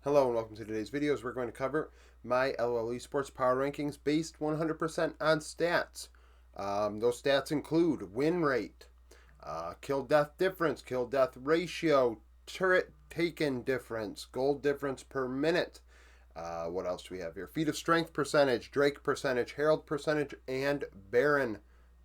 Hello and welcome to today's videos. We're going to cover my Lol Esports power rankings based 100% on stats. Those stats include win rate, kill death difference, kill death ratio, turret taken difference, gold difference per minute. What else do we have here? Feat of strength percentage, Drake percentage, Herald percentage, and Baron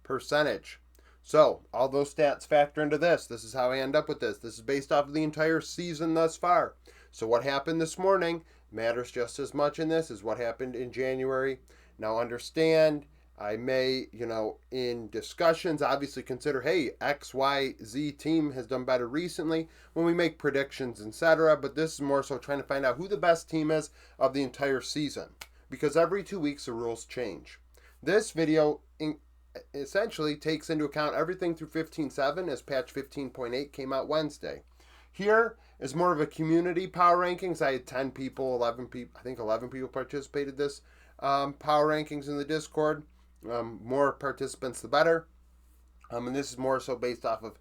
percentage. So, all those stats factor into this. This is how I end up with this. This is based off of the entire season thus far. So, what happened this morning matters just as much in this as what happened in January. Now, understand, I may, in discussions, obviously consider, hey, XYZ team has done better recently when we make predictions, etc. But this is more so trying to find out who the best team is of the entire season. Because every 2 weeks, the rules change. This video essentially takes into account everything through 15.7 as patch 15.8 came out Wednesday. Here is more of a community power rankings. I had 10 people, 11 people, I think 11 people participated this power rankings in the Discord. More participants, the better. And this is more so based off of,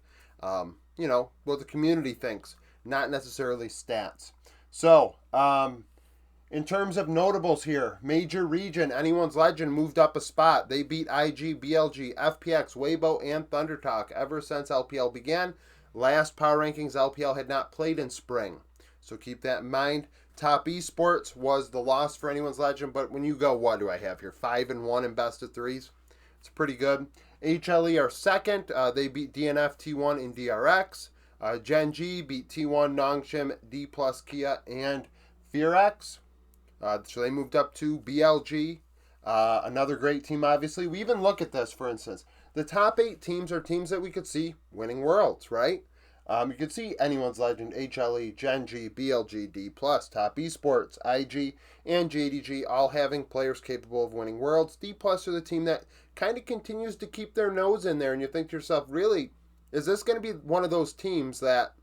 what the community thinks, not necessarily stats. So, in terms of notables here, major region, Anyone's Legend moved up a spot. They beat IG, BLG, FPX, Weibo, and ThunderTalk ever since LPL began. Last power rankings, LPL had not played in spring. So keep that in mind. Top Esports was the loss for Anyone's Legend, but when you go, what do I have here? 5-1 in best of threes. It's pretty good. HLE are second. They beat DNF, T1, and DRX. Gen G beat T1, Nongshim, D+, Kia, and FearX. So they moved up to BLG, another great team, obviously. We even look at this, for instance. The top 8 teams are teams that we could see winning worlds, right? You could see Anyone's Legend, HLE, Gen G, BLG, D+, Top Esports, IG, and JDG all having players capable of winning worlds. D+ are the team that kind of continues to keep their nose in there, and you think to yourself, really, is this going to be one of those teams that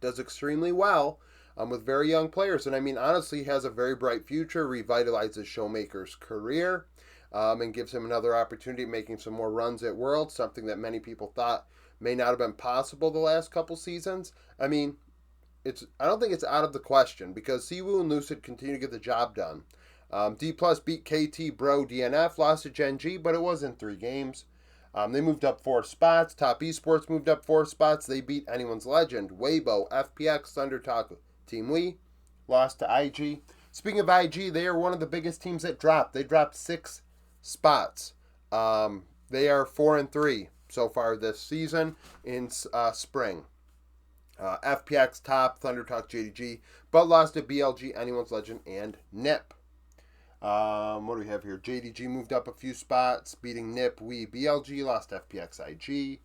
does extremely well with very young players? And I mean, honestly, has a very bright future, revitalizes Showmaker's career, and gives him another opportunity at making some more runs at Worlds, something that many people thought may not have been possible the last couple seasons. I mean, I don't think it's out of the question because Siwoo and Lucid continue to get the job done. D+ beat KT, Bro, DNF, lost to Gen G, but it was in 3 games. They moved up 4 spots. Top Esports moved up 4 spots. They beat Anyone's Legend, Weibo, FPX, ThunderTalk, Team Wii, lost to IG. Speaking of IG, they are one of the biggest teams that dropped. They dropped 6 spots. They are 4-3 so far this season in spring. FPX top, ThunderTalk, JDG, but lost to BLG, Anyone's Legend, and NIP. What do we have here? JDG moved up a few spots, beating NIP, Wii, BLG, lost FPX, IG.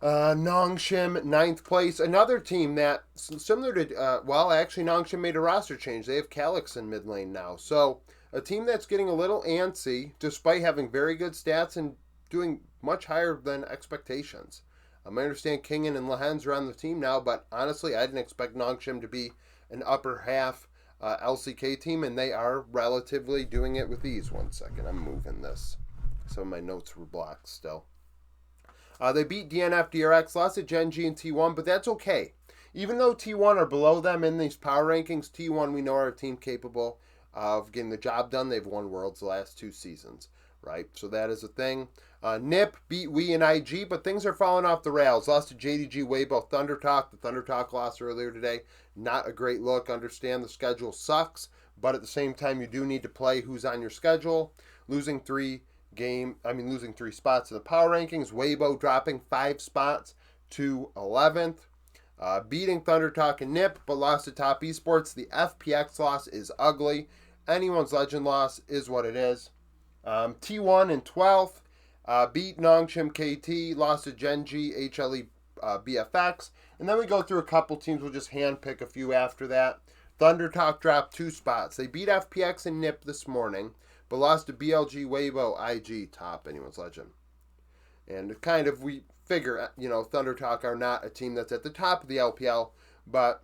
Nongshim, 9th place. Another team that, similar to, actually Nongshim made a roster change. They have Calyx in mid lane now. So, a team that's getting a little antsy, despite having very good stats and doing much higher than expectations. I understand Kingen and Lehens are on the team now, but honestly, I didn't expect Nongshim to be an upper half LCK team, and they are relatively doing it with ease. One second, I'm moving this. Some of my notes were blocked still. They beat DNF, DRX, lost to Gen G and T1, but that's okay. Even though T1 are below them in these power rankings, T1 we know are a team capable of getting the job done. They've won Worlds the last 2 seasons, right? So that is a thing. NIP beat Wii and IG, but things are falling off the rails. Lost to JDG, Weibo, ThunderTalk. The ThunderTalk loss earlier today. Not a great look. Understand the schedule sucks, but at the same time, you do need to play who's on your schedule. Losing 3 spots in the power rankings. Weibo dropping 5 spots to 11th. Beating ThunderTalk and NIP, but lost to Top Esports. The FPX loss is ugly. Anyone's Legend loss is what it is. T1 in 12th. Beat Nongshim KT, lost to Gen G, HLE, BFX. And then we go through a couple teams. We'll just handpick a few after that. ThunderTalk dropped 2 spots. They beat FPX and NIP this morning, but lost to BLG, Weibo, IG, top Anyone's Legend. And kind of, we figure, ThunderTalk are not a team that's at the top of the LPL, but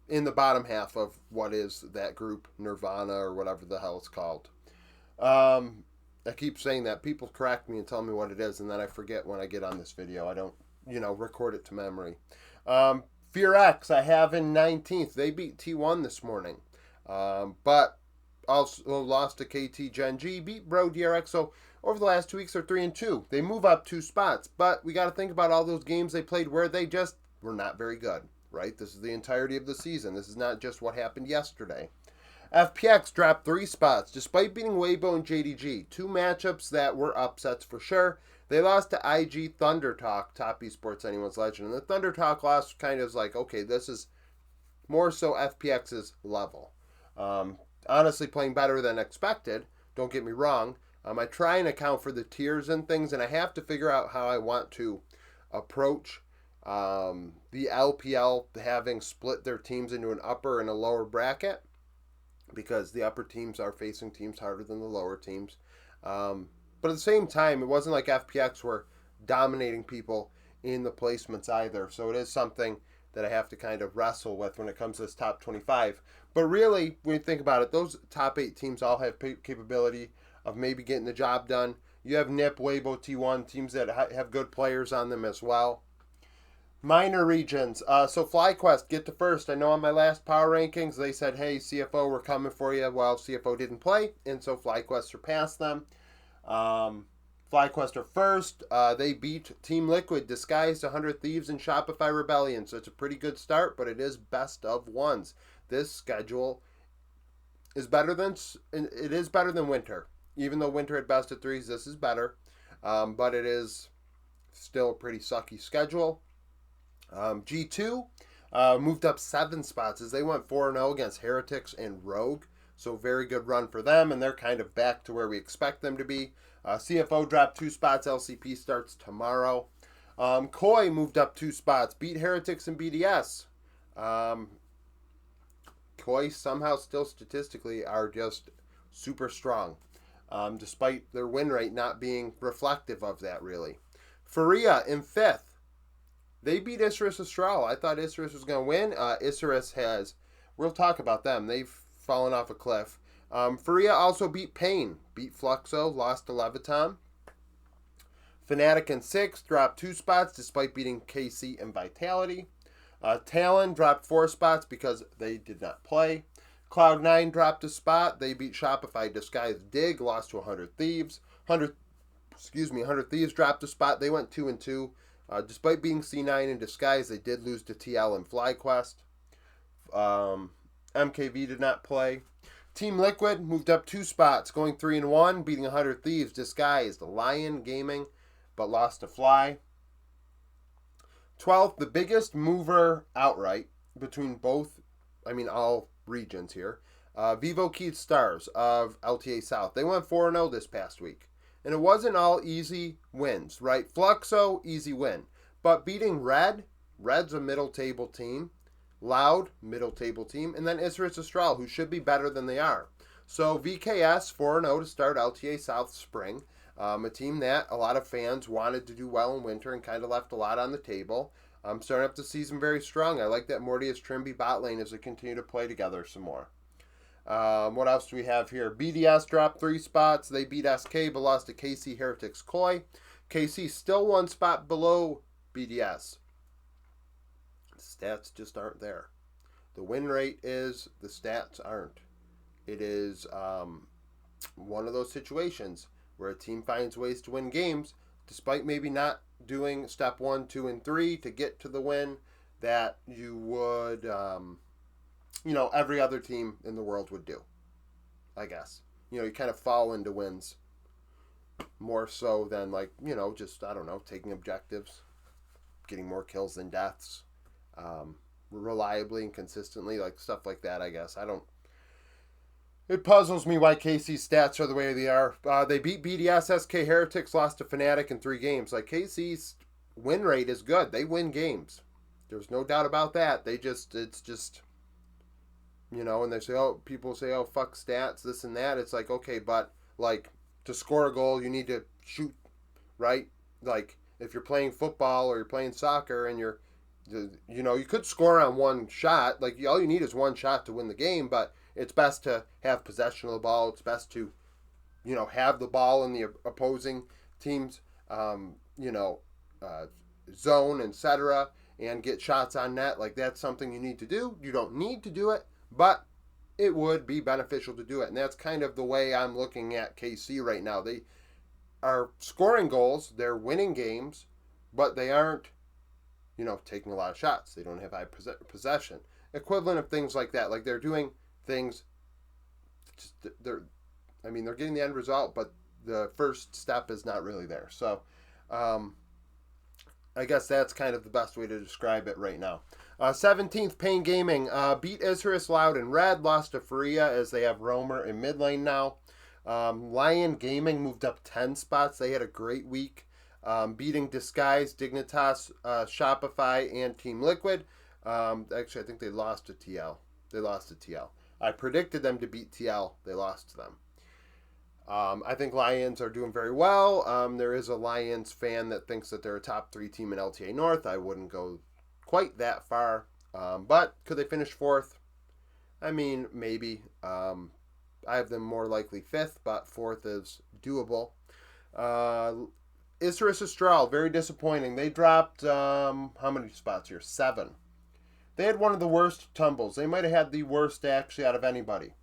in the bottom half of what is that group, Nirvana or whatever the hell it's called. I keep saying that. People correct me and tell me what it is, and then I forget when I get on this video. I don't, record it to memory. Fear X, I have in 19th. They beat T1 this morning. But also lost to KT Gen G, beat Bro DRX. So over the last 2 weeks, they're 3-2. They move up 2 spots. But we got to think about all those games they played where they just were not very good, right? This is the entirety of the season. This is not just what happened yesterday. FPX dropped 3 spots despite beating Weibo and JDG. 2 matchups that were upsets for sure. They lost to IG Thunder Talk, top esports anyone's legend. And the Thunder Talk loss kind of is like, okay, this is more so FPX's level. Honestly, playing better than expected. Don't get me wrong. I try and account for the tiers and things, and I have to figure out how I want to approach the LPL having split their teams into an upper and a lower bracket, because the upper teams are facing teams harder than the lower teams. But at the same time, it wasn't like FPX were dominating people in the placements either. So it is something that I have to kind of wrestle with when it comes to this top 25. But really, when you think about it, those top 8 teams all have capability of maybe getting the job done. You have NIP, Weibo, T1, teams that have good players on them as well. Minor regions. So FlyQuest get to first. I know on my last power rankings, they said, hey, CFO, we're coming for you. Well, CFO didn't play, and so FlyQuest surpassed them. FlyQuest are first. They beat Team Liquid, Disguised, 100 Thieves, and Shopify Rebellion. So it's a pretty good start, but it is best of ones. This schedule is better than Winter. Even though Winter had best of threes, this is better. But it is still a pretty sucky schedule. G2 moved up 7 spots as they went 4-0 against Heretics and Rogue. So very good run for them, and they're kind of back to where we expect them to be. CFO dropped 2 spots. LCP starts tomorrow. Koi moved up 2 spots, beat Heretics and BDS. Koi somehow still statistically are just super strong, despite their win rate not being reflective of that, really. Faria in 5th. They beat Isurus Astral. I thought Isurus was going to win. Isurus has, we'll talk about them. They've fallen off a cliff. Faria also beat Pain. Beat Fluxo, lost to Leviton. Fnatic in 6th, dropped 2 spots despite beating KC and Vitality. Talon dropped 4 spots because they did not play. Cloud9 dropped a spot. They beat Shopify Disguised Dig, lost to 100 Thieves. 100 Thieves dropped a spot. They went 2-2. Despite being C9 in Disguise, they did lose to TL and FlyQuest. MKV did not play. Team Liquid moved up 2 spots, going 3-1, beating 100 Thieves, Disguised, Lion Gaming, but lost to Fly. 12th, the biggest mover outright between all regions here. Vivo Keith Stars of LTA South. They went 4-0 this past week. And it wasn't all easy wins, right? Fluxo, easy win. But beating Red's a middle table team. Loud, middle table team. And then Isurus Astral, who should be better than they are. So VKS 4-0 to start LTA South Spring. A team that a lot of fans wanted to do well in winter and kind of left a lot on the table. Starting up the season very strong. I like that Mortius Trimby bot lane as they continue to play together some more. What else do we have here? BDS dropped 3 spots. They beat SK but lost to KC Heretics Koi. KC still 1 spot below BDS. Stats just aren't there. The win rate is, the stats aren't. It is one of those situations where a team finds ways to win games despite maybe not doing step 1, 2, and 3 to get to the win that you would every other team in the world would do, I guess. You kind of fall into wins more so than taking objectives, getting more kills than deaths, reliably and consistently, stuff like that, I guess. It puzzles me why KC's stats are the way they are. They beat BDS, SK Heretics, lost to Fnatic in 3 games. KC's win rate is good. They win games. There's no doubt about that. And they say, people say, fuck stats, this and that. It's okay, but, to score a goal, you need to shoot, right? If you're playing football or you're playing soccer and you could score on 1 shot. All you need is 1 shot to win the game, but it's best to have possession of the ball. It's best to, have the ball in the opposing team's, zone, etc., and get shots on net. Like, that's something you need to do. You don't need to do it, but it would be beneficial to do it. And that's kind of the way I'm looking at KC right now. They are scoring goals, they're winning games, but they aren't, taking a lot of shots. They don't have high possession. Equivalent of things like that. Like, they're doing things, they're getting the end result, but the first step is not really there. So, I guess that's kind of the best way to describe it right now. 17th, Pain Gaming beat Isurus Loud in red, lost to Faria as they have Romer in mid lane now. Lion Gaming moved up 10 spots. They had a great week, beating Disguise, Dignitas, Shopify, and Team Liquid. Actually, I think they lost to TL. I predicted them to beat TL. They lost to them. I think Lions are doing very well. There is a Lions fan that thinks that they're a top 3 team in LTA North. I wouldn't go quite that far. But could they finish 4th? I mean, maybe. I have them more likely 5th, but 4th is doable. Isurus Astral, very disappointing. They dropped, how many spots here? 7. They had one of the worst tumbles. They might have had the worst, actually, out of anybody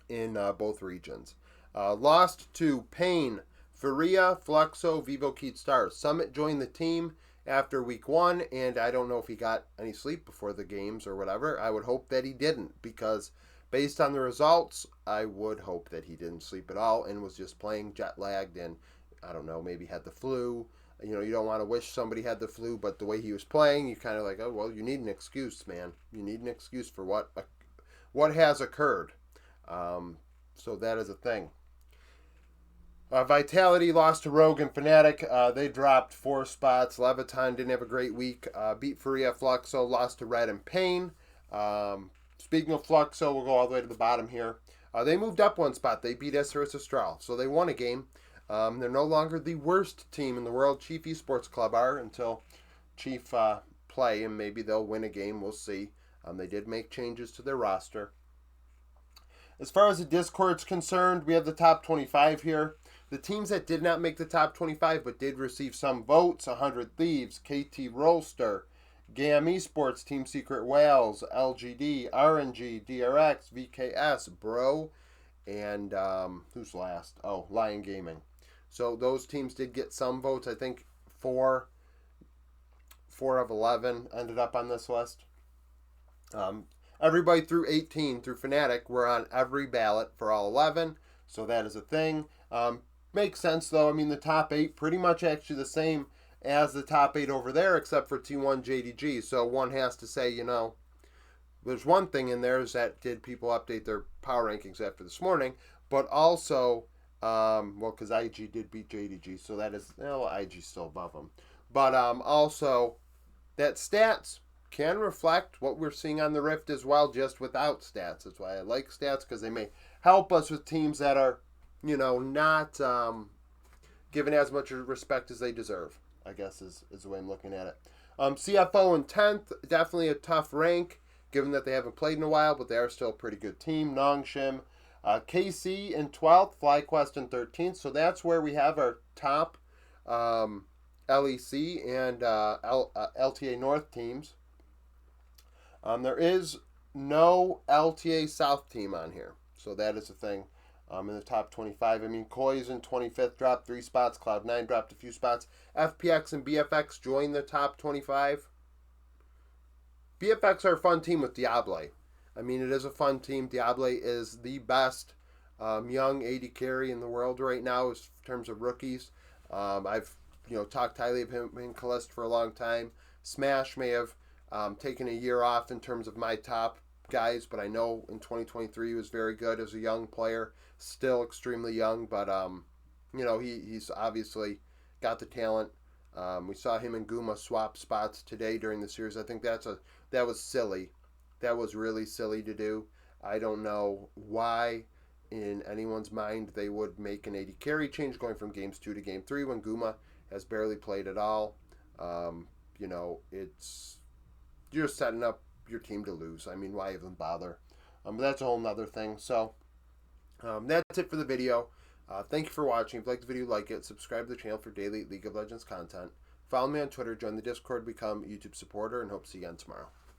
in both regions. Lost to Pain, Faria, Fluxo, Vivo Keat Stars. Summit joined the team after week 1, and I don't know if he got any sleep before the games or whatever. I would hope that he didn't, because based on the results, I would hope that he didn't sleep at all and was just playing jet lagged and, I don't know, maybe had the flu. You don't want to wish somebody had the flu, but the way he was playing, you kind of like, oh, well, you need an excuse, man. You need an excuse for what has occurred. So that is a thing. Vitality lost to Rogue and Fnatic. They dropped 4 spots. Leviton didn't have a great week. Beat Faria, Fluxo, lost to Red and Pain. Speaking of Fluxo, we'll go all the way to the bottom here. They moved up 1 spot. They beat Isurus Astral, so they won a game. They're no longer the worst team in the world. Chief Esports Club are until Chief play, and maybe they'll win a game. We'll see. They did make changes to their roster. As far as the Discord's concerned, we have the top 25 here. The teams that did not make the top 25 but did receive some votes: 100 Thieves, KT Rollster, GAM Esports, Team Secret Wales, LGD, RNG, DRX, VKS, Bro, and who's last? Oh, Lion Gaming. So those teams did get some votes. I think 4 of 11 ended up on this list. Everybody through 18, through Fnatic, were on every ballot for all 11. So that is a thing. Makes sense, though. I mean, the top 8 pretty much actually the same as the top 8 over there, except for T1 JDG. So one has to say, there's one thing in there is that did people update their power rankings after this morning, but also, because IG did beat JDG, so that is, IG's still above them. But also, that stats can reflect what we're seeing on the Rift as well, just without stats. That's why I like stats, because they may help us with teams that are, not given as much respect as they deserve, I guess is the way I'm looking at it. CFO in 10th, definitely a tough rank, given that they haven't played in a while, but they are still a pretty good team. Nongshim. KC in 12th, FlyQuest in 13th, so that's where we have our top LEC and LTA North teams. There is no LTA South team on here, so that is a thing. In the top 25, I mean, Koi's in 25th, dropped 3 spots. Cloud9 dropped a few spots. FPX and BFX joined the top 25. BFX are a fun team with Diable. I mean, it is a fun team. Diable is the best young AD carry in the world right now in terms of rookies. I've talked highly of him in Calist for a long time. Smash may have taken a year off in terms of my top guys, but I know in 2023 he was very good as a young player. Still extremely young, but he's obviously got the talent. We saw him and Guma swap spots today during the series. I think that was silly. That was really silly to do. I don't know why in anyone's mind they would make an AD carry change going from games 2 to game 3 when Guma has barely played at all. It's you're setting up your team to lose. I mean, why even bother? But that's a whole nother thing. So that's it for the video. Thank you for watching. If you liked the video, like it. Subscribe to the channel for daily League of Legends content. Follow me on Twitter, join the Discord, become a YouTube supporter, and hope to see you again tomorrow.